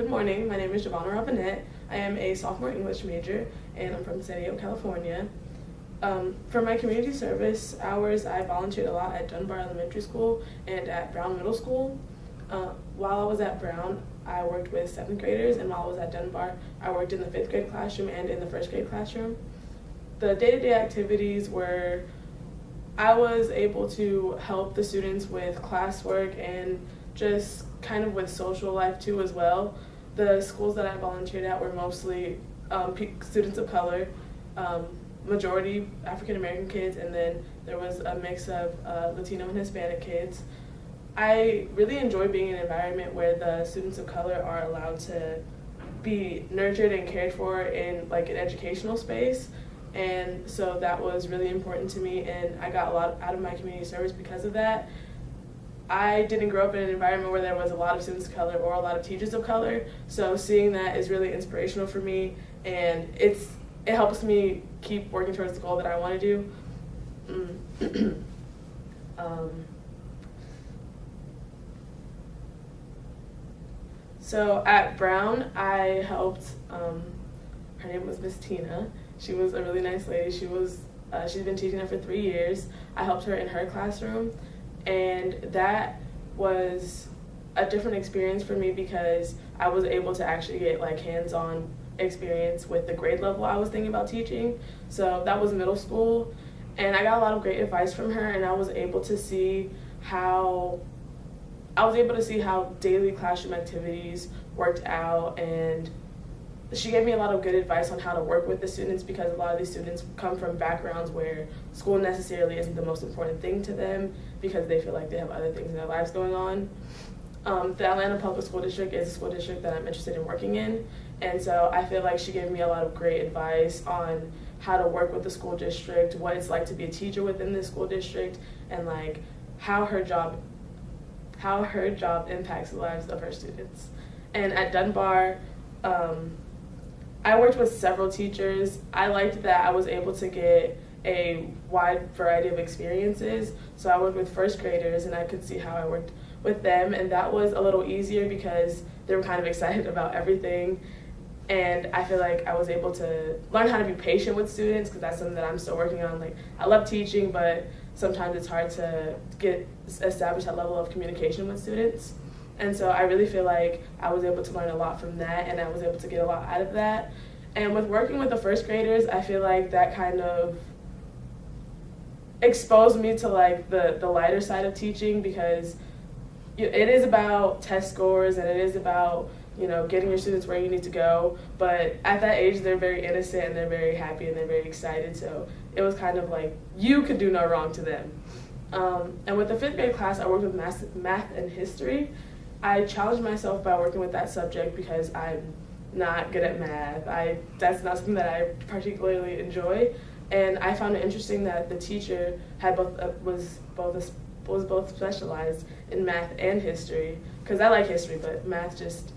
Good morning, my name is Javonna Robinett. I am a sophomore English major and I'm from San Diego, California. For my community service hours, I volunteered a lot at Dunbar Elementary School and at Brown Middle School. While I was at Brown, I worked with 7th graders, and while I was at Dunbar, I worked in the 5th grade classroom and in the 1st grade classroom. The day-to-day activities were I was able to help the students with classwork and just kind of with social life too as well. The schools that I volunteered at were mostly students of color, majority African American kids, and then there was a mix of Latino and Hispanic kids. I really enjoy being in an environment where the students of color are allowed to be nurtured and cared for in like an educational space. And so that was really important to me, and I got a lot out of my community service because of that. I didn't grow up in an environment where there was a lot of students of color or a lot of teachers of color, so seeing that is really inspirational for me, and it helps me keep working towards the goal that I want to do. So at Brown, I helped, her name was Miss Tina. She was a really nice lady. She'd been teaching there for 3 years. I helped her in her classroom, and that was a different experience for me because I was able to actually get like hands-on experience with the grade level I was thinking about teaching. So that was middle school, and I got a lot of great advice from her, and I was able to see how daily classroom activities worked out, and she gave me a lot of good advice on how to work with the students because a lot of these students come from backgrounds where school necessarily isn't the most important thing to them because they feel like they have other things in their lives going on. The Atlanta Public School District is a school district that I'm interested in working in, and so I feel like she gave me a lot of great advice on how to work with the school district, what it's like to be a teacher within the school district, and like how her job impacts the lives of her students. And at Dunbar, I worked with several teachers. I liked that I was able to get a wide variety of experiences. So I worked with 1st graders, and I could see how I worked with them, and that was a little easier because they were kind of excited about everything. And I feel like I was able to learn how to be patient with students because that's something that I'm still working on. Like, I love teaching, but sometimes it's hard to establish that level of communication with students. And so I really feel like I was able to learn a lot from that, and I was able to get a lot out of that. And with working with the 1st graders, I feel like that kind of exposed me to like the lighter side of teaching because it is about test scores and it is about, you know, getting your students where you need to go. But at that age, they're very innocent and they're very happy and they're very excited. So it was kind of like you could do no wrong to them. And with the 5th grade class, I worked with math and history. I challenged myself by working with that subject because I'm not good at math. That's not something that I particularly enjoy, and I found it interesting that the teacher had was both specialized in math and history because I like history, but math just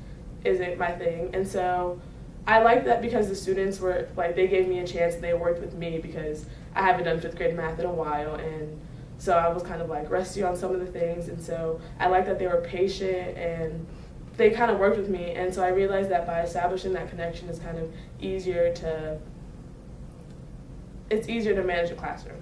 isn't my thing. And so I liked that because the students were like they gave me a chance and they worked with me because I haven't done 5th grade math in a while, and so I was kind of like rusty on some of the things, and so I liked that they were patient and they kind of worked with me, and so I realized that by establishing that connection it's easier to manage a classroom.